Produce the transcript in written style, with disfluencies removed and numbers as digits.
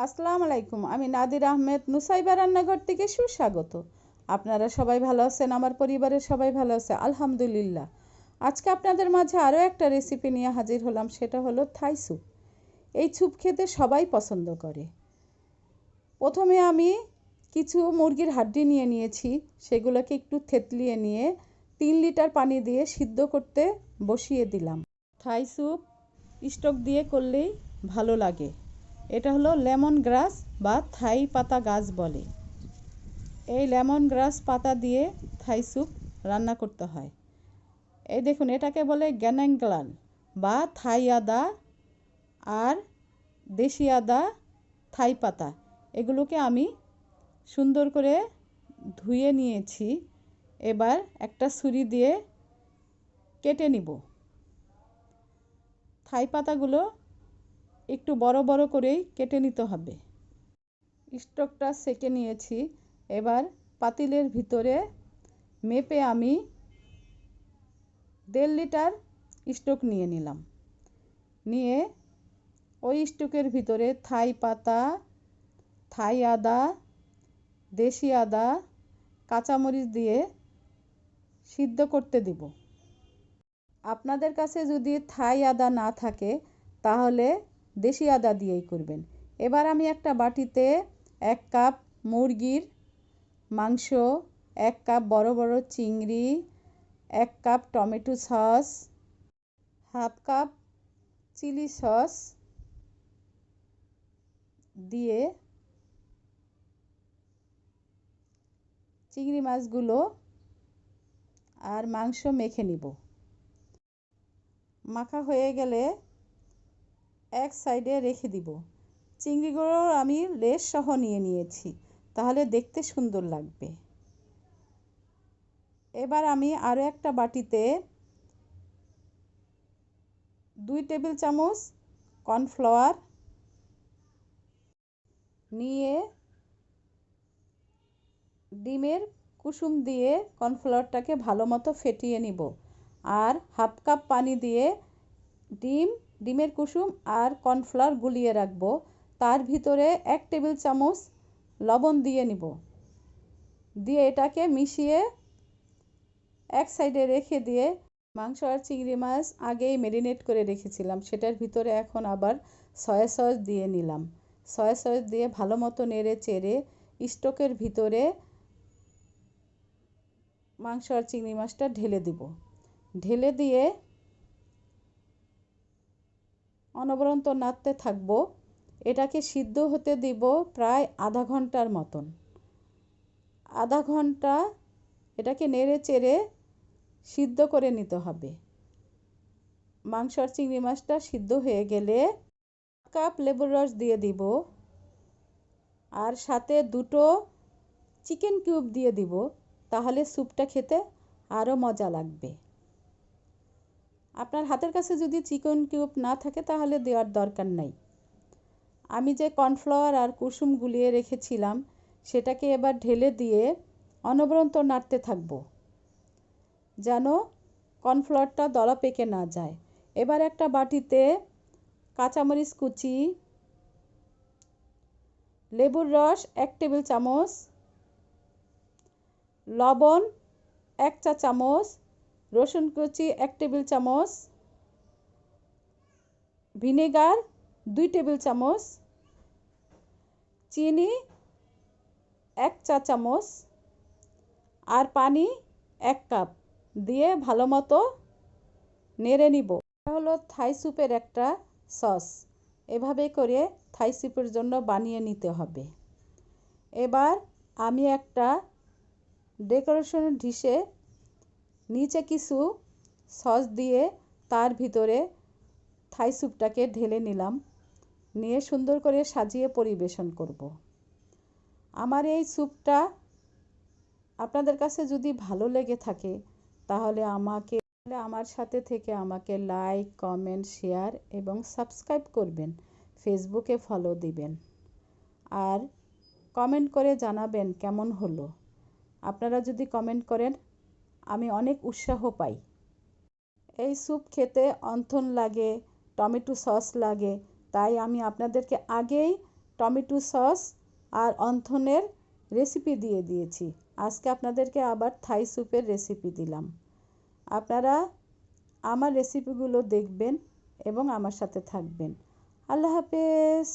আসসালামু আলাইকুম। আমি নাদির আহমেদ নুসাইবা রান্নাঘর থেকে সুস্বাগত। আপনারা সবাই ভালো আছেন? আমার পরিবারের সবাই ভালো আছে আলহামদুলিল্লাহ। আজকে আপনাদের মাঝে আরও একটা রেসিপি নিয়ে হাজির হলাম, সেটা হলো থাই স্যুপ। এই স্যুপ খেতে সবাই পছন্দ করে। প্রথমে আমি কিছু মুরগির হাড্ডি নিয়ে নিয়েছি, সেগুলোকে একটু থেতলিয়ে নিয়ে 3 লিটার পানি দিয়ে সিদ্ধ করতে বসিয়ে দিলাম। থাই স্যুপ স্টক দিয়ে করলেই ভালো লাগে। এটা হলো লেমন গ্রাস বা থাই পাতা গাছ বলে। এই লেমন গ্রাস পাতা দিয়ে থাই স্যুপ রান্না করতে হয়। এই দেখুন, এটাকে বলে গ্যানাংলান বা থাই আদা আর দেশি আদা, থাই পাতা। এগুলোকে আমি সুন্দর করে ধুয়ে নিয়েছি। এবার একটা ছুরি দিয়ে কেটে নিব। থাই পাতাগুলো একটু বড় বড় করেই কেটে নিতে হবে। স্টকটা সেকে নিয়েছি। এবার পাতিলের ভিতরে মেপে আমি 1.5 লিটার স্টক নিয়ে নিলাম। নিয়ে ওই স্টকের ভিতরে থাই পাতা, থাই আদা, দেশি আদা, কাঁচামরিচ দিয়ে সিদ্ধ করতে দিব। আপনাদের কাছে যদি থাই আদা না থাকে তাহলে দেশি আদা দিয়েই করবেন। এবার আমি একটা বাটিতে 1 কাপ মুরগির মাংস, 1 কাপ বড় বড় চিংড়ি, 1 cup tomato sauce, half cup chilli sauce দিয়ে চিংড়ি মাছগুলো আর মাংস মেখে নিব। মাখা হয়ে গেলে এক সাইডে রেখে দিব। চিংড়িগুলো আমি লেজ সহ নিয়ে নিয়েছি, তাহলে দেখতে সুন্দর লাগবে। এবার আমি আরও একটা বাটিতে 2 টেবিল চামচ কর্নফ্লাওয়ার নিয়ে ডিমের কুসুম দিয়ে কর্নফ্লাওয়ারটাকে ভালো মতো ফেটিয়ে নিব। আর হাফ কাপ পানি দিয়ে ডিমের কুসুম আর কর্নফ্লাওয়ার গুলিয়ে রাখবো। তার ভিতরে 1 টেবিল চামচ লবণ দিয়ে নিব। দিয়ে এটাকে মিশিয়ে এক সাইডে রেখে দিয়ে মাংস আর চিংড়ি মাছ আগেই ম্যারিনেট করে রেখেছিলাম, সেটার ভিতরে এখন আবার সয়া সস দিয়ে নিলাম। সয়া সস দিয়ে ভালো মতো নেড়ে চেড়ে স্টকের ভিতরে মাংস আর চিংড়ি মাছটা ঢেলে দিব। ঢেলে দিয়ে অনবরত নাড়তে থাকবো। এটাকে সিদ্ধ হতে দিব প্রায় আধা ঘন্টার মতন। আধা ঘন্টা এটাকে নেড়ে চেড়ে সিদ্ধ করে নিতে হবে। মাংস আর চিংড়ি মাছটা সিদ্ধ হয়ে গেলে 1 কাপ লেবুর রস দিয়ে দিব। আর সাথে 2টো চিকেন কিউব দিয়ে দিব, তাহলে স্যুপটা খেতে আরও মজা লাগবে। আপনার হাতের কাছে যদি চিকেন কিউব না থাকে তাহলে দেওয়ার দরকার নাই। আমি যে কর্নফ্লাওয়ার আর কুসুম গুলিয়ে রেখেছিলাম সেটাকে এবার ঢেলে দিয়ে অনবরত নাড়তে থাকবো, যেন কর্নফ্লাওয়ারটা দলা পেকে না যায়। এবার একটা বাটিতে কাঁচামরিচ কুচি, লেবুর রস 1 টেবিল চামচ, লবণ 1 চা চামচ, রসুন কুচি 1 টেবিল চামচ, ভিনেগার 2 টেবিল চামচ, চিনি 1 চা চামচ আর পানি 1 কাপ দিয়ে ভালো মতো নেড়ে নিব। এটা হলো থাই স্যুপের একটা সস। এভাবে করে থাই স্যুপের জন্য বানিয়ে নিতে হবে। এবার আমি একটা ডেকোরেশন ডিশে নিচে কিছু সস দিয়ে তার ভিতরে থাই স্যুপটাকে ঢেলে নিলাম। নিয়ে সুন্দর করে সাজিয়ে পরিবেশন করব। আমার এই স্যুপটা আপনাদের কাছে যদি ভালো লেগে থাকে তাহলে আমার সাথে থেকে আমাকে লাইক, কমেন্ট, শেয়ার এবং সাবস্ক্রাইব করবেন। ফেসবুকে ফলো দিবেন আর কমেন্ট করে জানাবেন কেমন হলো। আপনারা যদি কমেন্ট করেন আমি অনেক উৎসাহ পাই। এই স্যুপ খেতে অন্থন লাগে, টমেটো সস লাগে, তাই আমি আপনাদেরকে আগেই টমেটো সস আর অন্থনের রেসিপি দিয়ে দিয়েছি। আজকে আপনাদেরকে আবার থাই স্যুপের রেসিপি দিলাম। আপনারা আমার রেসিপিগুলো দেখবেন এবং আমার সাথে থাকবেন। আল্লাহ হাফেজ।